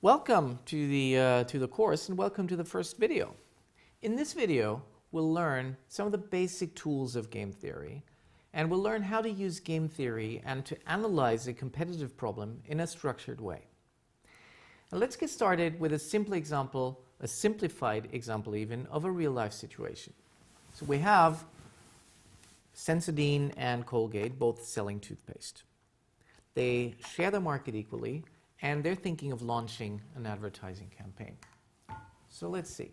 Welcome to the course and welcome to the first video. In this video, we'll learn some of the basic tools of game theory, and we'll learn how to use game theory and to analyze a competitive problem in a structured way. Now let's get started with a simple example, a simplified example even, of a real-life situation. So we have Sensodyne and Colgate both selling toothpaste. They share the market equally, and they're thinking of launching an advertising campaign. So let's see.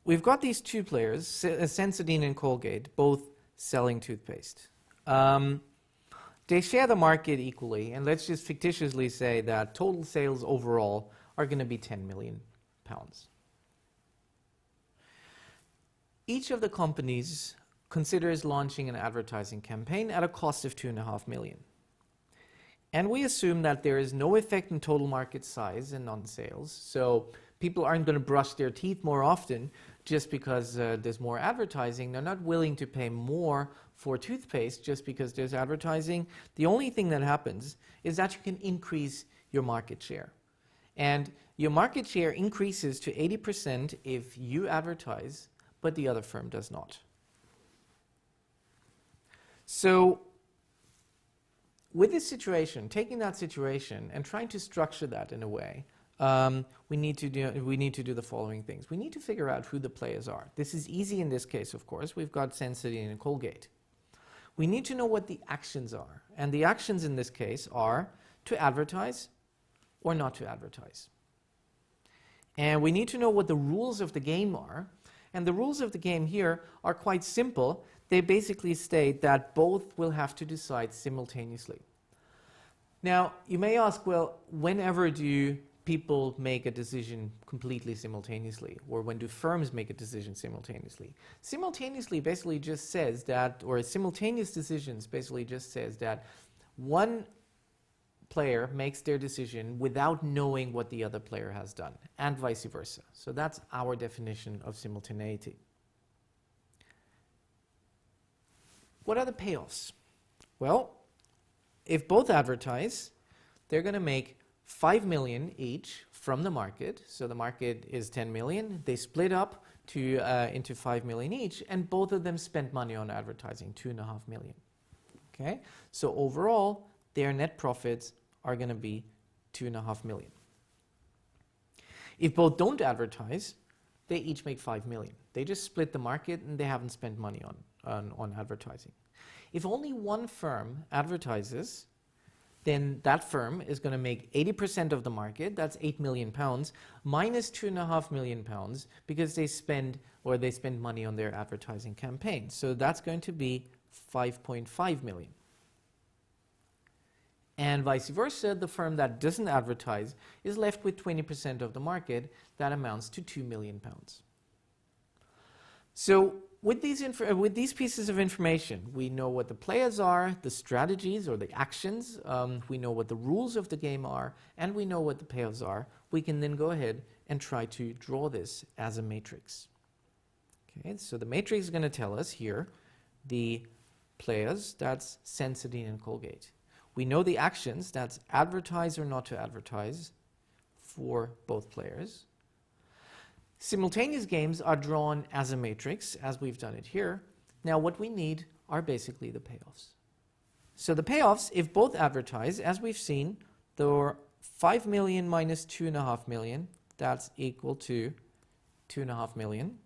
We've got these two players, Sensodyne and Colgate, both selling toothpaste. They share the market equally, and let's just fictitiously say that total sales overall are going to be 10 million pounds. Each of the companies considers launching an advertising campaign at a cost of 2.5 million. And we assume that there is no effect in total market size and on sales. So people aren't going to brush their teeth more often just because there's more advertising. They're not willing to pay more for toothpaste just because there's advertising. The only thing that happens is that you can increase your market share. And your market share increases to 80% if you advertise, but the other firm does not. So with this situation, taking that situation and trying to structure that in a way, we need to do the following things. We need to figure out who the players are. This is easy in this case, of course. We've got Sensodyne and Colgate. We need to know what the actions are. And the actions in this case are to advertise or not to advertise. And we need to know what the rules of the game are. And the rules of the game here are quite simple. They basically state that both will have to decide simultaneously. Now, you may ask, well, whenever do people make a decision completely simultaneously? Or when do firms make a decision simultaneously? Simultaneously basically just says that, or simultaneous decisions basically just says that one player makes their decision without knowing what the other player has done, and vice versa. So that's our definition of simultaneity. What are the payoffs? Well, if both advertise, they're going to make 5 million each from the market. So the market is 10 million. They split up into 5 million each, and both of them spent money on advertising, 2.5 million. Okay? So overall, their net profits are going to be 2.5 million. If both don't advertise, they each make 5 million. They just split the market and they haven't spent money on advertising. If only one firm advertises, then that firm is going to make 80% of the market, that's 8 million pounds, minus 2.5 million pounds because they spend money on their advertising campaign. So that's going to be 5.5 million. And vice versa, the firm that doesn't advertise is left with 20% of the market. That amounts to 2 million pounds. So with these pieces of information, we know what the players are, the strategies or the actions, we know what the rules of the game are, and we know what the payoffs are. We can then go ahead and try to draw this as a matrix. Okay, so the matrix is going to tell us here the players, that's Sensodyne and Colgate. We know the actions, that's advertise or not to advertise for both players. Simultaneous games are drawn as a matrix, as we've done it here. Now what we need are basically the payoffs. So the payoffs, if both advertise, as we've seen, there are 5 million minus 2.5 million, that's equal to 2.5 million.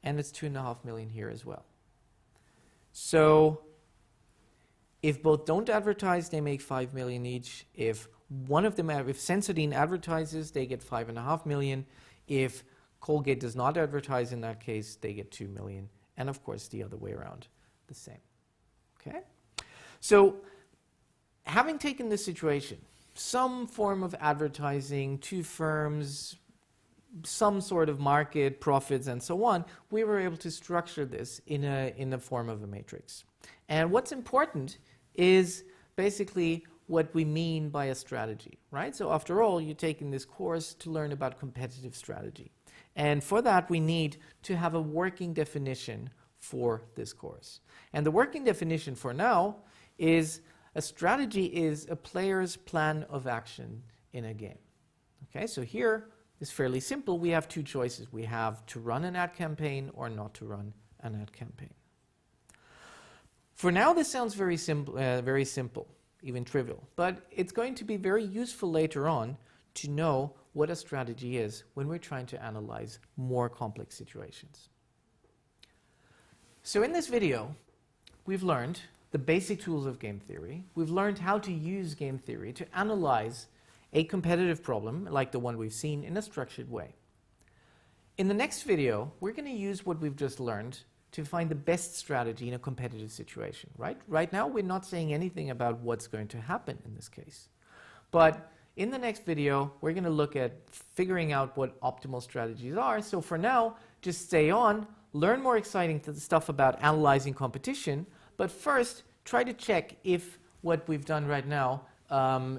And it's 2.5 million here as well. So if both don't advertise, they make 5 million each. If one of them, if Sensodyne advertises, they get 5.5 million. If Colgate does not advertise, in that case, they get 2 million. And of course, the other way around, the same. Okay? So, having taken this situation, some form of advertising, two firms, some sort of market, profits, and so on, we were able to structure this in the form of a matrix. And what's important is basically what we mean by a strategy, right? So after all, you're taking this course to learn about competitive strategy. And for that, we need to have a working definition for this course. And the working definition for now is a strategy is a player's plan of action in a game. Okay, so here is fairly simple. We have two choices. We have to run an ad campaign or not to run an ad campaign. For now, this sounds very simple, even trivial, but it's going to be very useful later on to know what a strategy is when we're trying to analyze more complex situations. So in this video, we've learned the basic tools of game theory. We've learned how to use game theory to analyze a competitive problem like the one we've seen in a structured way. In the next video, we're going to use what we've just learned to find the best strategy in a competitive situation, right? Right now, we're not saying anything about what's going to happen in this case. But in the next video, we're going to look at figuring out what optimal strategies are. So for now, just stay on, learn more exciting stuff about analyzing competition, but first, try to check if what we've done right now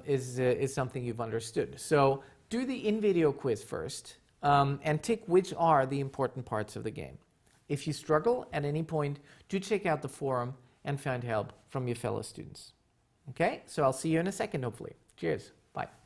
is something you've understood. So do the in-video quiz first and tick which are the important parts of the game. If you struggle at any point, do check out the forum and find help from your fellow students. Okay, so I'll see you in a second, hopefully. Cheers. Bye.